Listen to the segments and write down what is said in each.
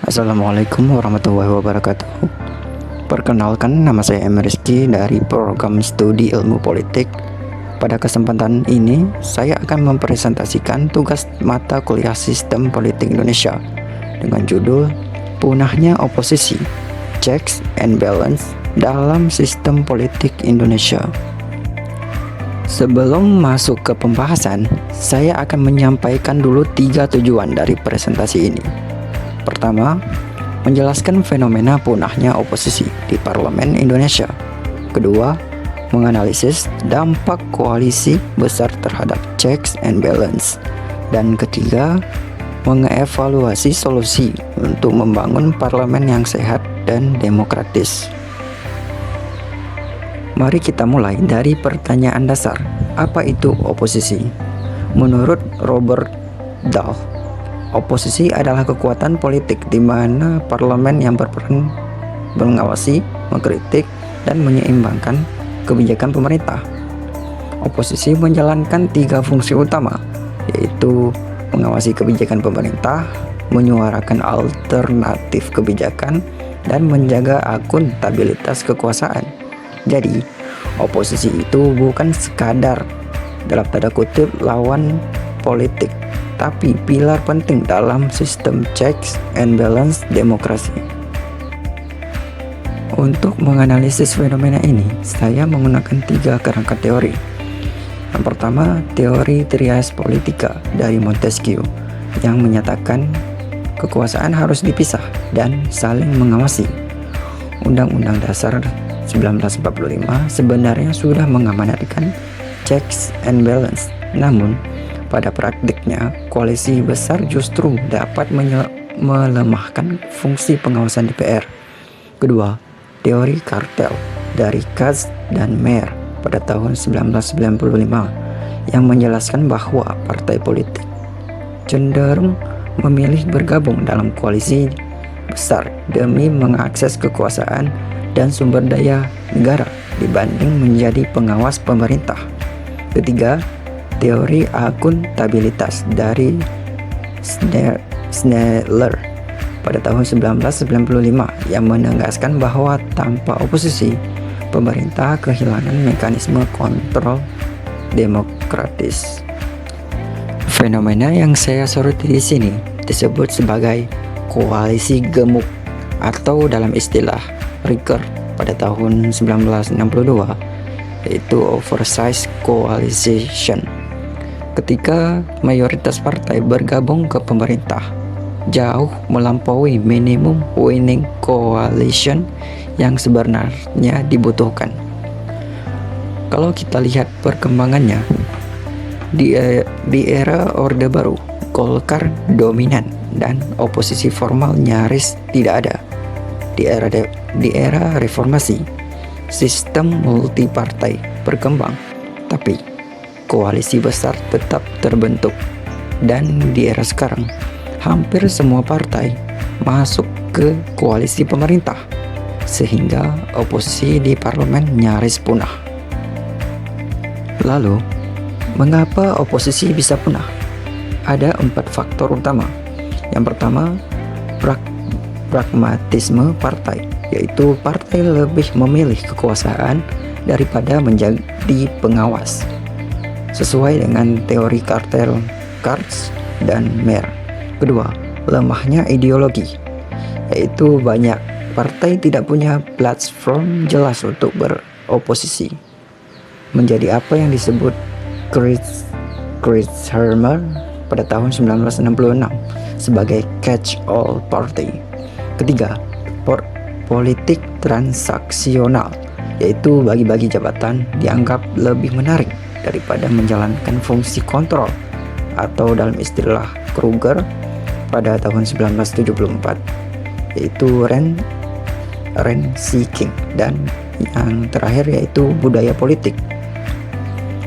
Assalamualaikum warahmatullahi wabarakatuh. Perkenalkan, nama saya M. Rizky dari program studi ilmu politik. Pada kesempatan ini, saya akan mempresentasikan tugas mata kuliah Sistem Politik Indonesia dengan judul Punahnya Oposisi, Checks and Balance dalam Sistem Politik Indonesia. Sebelum masuk ke pembahasan, saya akan menyampaikan dulu 3 tujuan dari presentasi ini. Pertama, menjelaskan fenomena punahnya oposisi di Parlemen Indonesia. Kedua, menganalisis dampak koalisi besar terhadap checks and balance. Dan ketiga, mengevaluasi solusi untuk membangun parlemen yang sehat dan demokratis. Mari kita mulai dari pertanyaan dasar. Apa itu oposisi? Menurut Robert Dahl, oposisi adalah kekuatan politik di mana parlemen yang berperan mengawasi, mengkritik, dan menyeimbangkan kebijakan pemerintah. Oposisi menjalankan 3 fungsi utama, yaitu mengawasi kebijakan pemerintah, menyuarakan alternatif kebijakan, dan menjaga akuntabilitas kekuasaan. Jadi, oposisi itu bukan sekadar dalam tanda kutip lawan politik, tapi pilar penting dalam sistem checks and balance demokrasi. Untuk menganalisis fenomena ini, saya menggunakan 3 kerangka teori. Yang pertama, teori trias politika dari Montesquieu yang menyatakan kekuasaan harus dipisah dan saling mengawasi. Undang-Undang Dasar 1945 sebenarnya sudah mengamanatkan checks and balance, namun pada praktiknya, koalisi besar justru dapat melemahkan fungsi pengawasan DPR. Kedua, teori kartel dari Katz dan Mayer pada tahun 1995 yang menjelaskan bahwa partai politik cenderung memilih bergabung dalam koalisi besar demi mengakses kekuasaan dan sumber daya negara dibanding menjadi pengawas pemerintah. Ketiga, teori akuntabilitas dari Schneller pada tahun 1995 yang menegaskan bahwa tanpa oposisi, pemerintah kehilangan mekanisme kontrol demokratis. Fenomena yang saya soroti di sini disebut sebagai koalisi gemuk atau dalam istilah Ricker pada tahun 1962, yaitu oversized coalition. Ketika mayoritas partai bergabung ke pemerintah, jauh melampaui minimum winning coalition yang sebenarnya dibutuhkan. Kalau kita lihat perkembangannya, di era Orde Baru, Golkar dominan dan oposisi formal nyaris tidak ada. Di era reformasi, sistem multipartai berkembang, tapi koalisi besar tetap terbentuk. Dan di era sekarang, hampir semua partai masuk ke koalisi pemerintah, sehingga oposisi di parlemen nyaris punah. Lalu, mengapa oposisi bisa punah? Ada 4 faktor utama. Yang pertama, pragmatisme partai, yaitu partai lebih memilih kekuasaan daripada menjadi pengawas, sesuai dengan teori kartel Katz dan Mayer. Kedua, lemahnya ideologi, yaitu banyak partai tidak punya platform jelas untuk beroposisi, menjadi apa yang disebut Kreutzhermer pada tahun 1966 sebagai catch-all party. Ketiga, politik transaksional, yaitu bagi-bagi jabatan dianggap lebih menarik daripada menjalankan fungsi kontrol, atau dalam istilah Kruger pada tahun 1974, yaitu rent seeking. Dan yang terakhir yaitu budaya politik.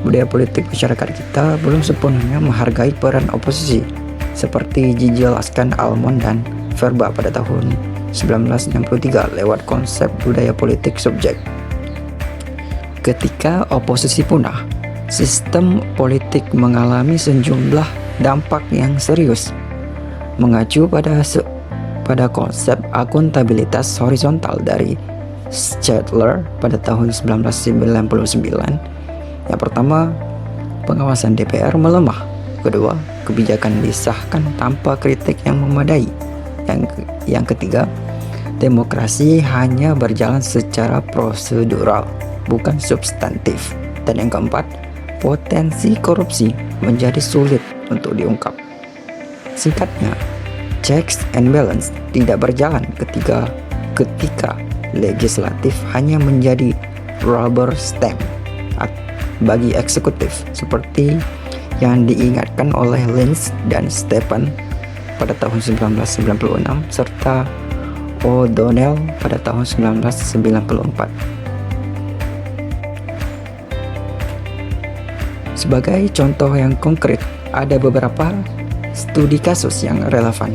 Budaya politik masyarakat kita belum sepenuhnya menghargai peran oposisi, seperti dijelaskan Almond dan Verba pada tahun 1963 lewat konsep budaya politik subjek. Ketika oposisi punah, sistem politik mengalami sejumlah dampak yang serius. Mengacu pada pada konsep akuntabilitas horizontal dari Stadler pada tahun 1999. Yang pertama, pengawasan DPR melemah. Kedua, kebijakan disahkan tanpa kritik yang memadai. Yang ketiga, demokrasi hanya berjalan secara prosedural, bukan substantif. Dan yang keempat, potensi korupsi menjadi sulit untuk diungkap. Singkatnya, checks and balance tidak berjalan ketika legislatif hanya menjadi rubber stamp bagi eksekutif, seperti yang diingatkan oleh Lynch dan Stephen pada tahun 1996 serta O'Donnell pada tahun 1994. Sebagai contoh yang konkret, ada beberapa studi kasus yang relevan.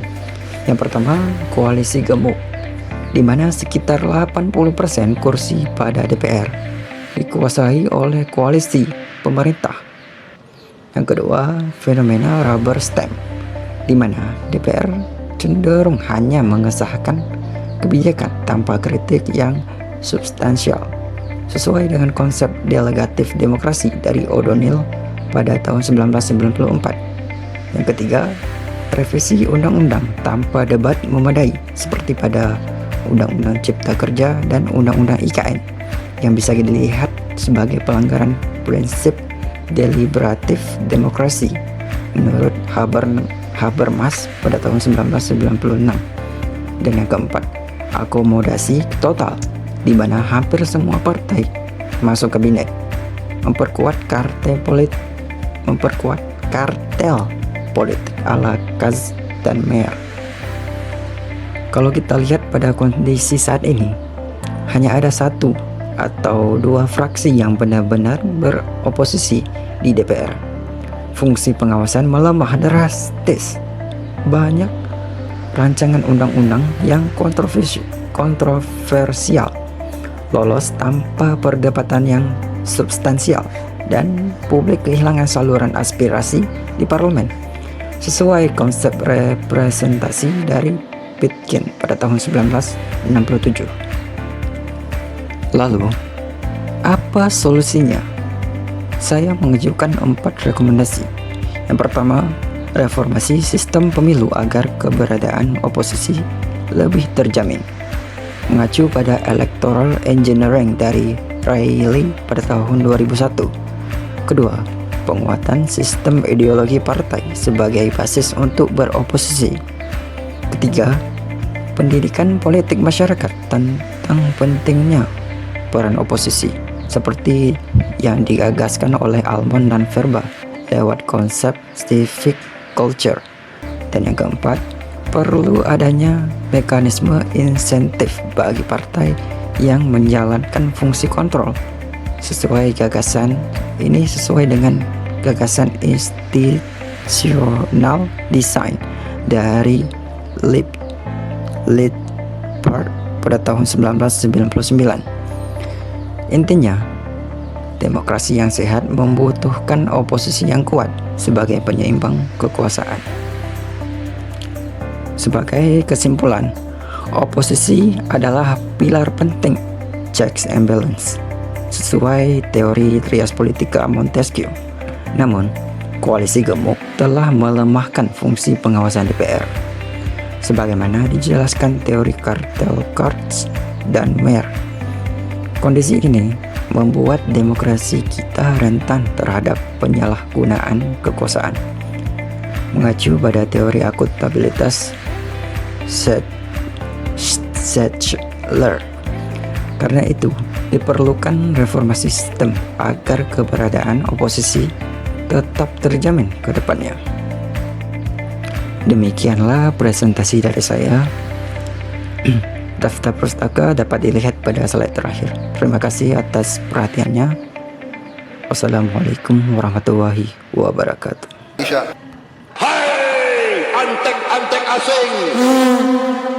Yang pertama, koalisi gemuk, di mana sekitar 80% kursi pada DPR dikuasai oleh koalisi pemerintah. Yang kedua, fenomena rubber stamp, di mana DPR cenderung hanya mengesahkan kebijakan tanpa kritik yang substansial, sesuai dengan konsep delegatif demokrasi dari O'Donnell pada tahun 1994. Yang ketiga, revisi undang-undang tanpa debat memadai, seperti pada Undang-Undang Cipta Kerja dan Undang-Undang IKN, yang bisa dilihat sebagai pelanggaran prinsip deliberatif demokrasi menurut Habermas pada tahun 1996. Dan yang keempat, akomodasi total, di mana hampir semua partai masuk kabinet, memperkuat kartel politik ala Kaz dan Mayer. Kalau kita lihat pada kondisi saat ini, hanya ada satu atau dua fraksi yang benar-benar beroposisi di DPR. Fungsi pengawasan melemah drastis. Banyak rancangan undang-undang yang kontroversial lolos tanpa perdebatan yang substansial, dan publik kehilangan saluran aspirasi di parlemen sesuai konsep representasi dari Pitkin pada tahun 1967. Lalu, apa solusinya? Saya mengajukan 4 rekomendasi. Yang pertama, reformasi sistem pemilu agar keberadaan oposisi lebih terjamin, mengacu pada electoral engineering dari Riley pada tahun 2001. Kedua, penguatan sistem ideologi partai sebagai basis untuk beroposisi. Ketiga, pendidikan politik masyarakat tentang pentingnya peran oposisi, seperti yang digagaskan oleh Almond dan Verba lewat konsep civic culture. Dan yang keempat, perlu adanya mekanisme insentif bagi partai yang menjalankan fungsi kontrol sesuai dengan gagasan institutional design dari Lippard pada tahun 1999. Intinya, demokrasi yang sehat membutuhkan oposisi yang kuat sebagai penyeimbang kekuasaan. Sebagai kesimpulan, oposisi adalah pilar penting checks and balance sesuai teori trias politika Montesquieu. Namun, koalisi gemuk telah melemahkan fungsi pengawasan DPR, sebagaimana dijelaskan teori kartel Kurtz dan Mayer. Kondisi ini membuat demokrasi kita rentan terhadap penyalahgunaan kekuasaan. Mengacu pada teori akuntabilitas Stadler. Karena itu, diperlukan reformasi sistem agar keberadaan oposisi tetap terjamin ke depannya. Demikianlah presentasi dari saya. Daftar pustaka dapat dilihat pada slide terakhir. Terima kasih atas perhatiannya. Wassalamualaikum warahmatullahi wabarakatuh. Hai, antek-antek asing.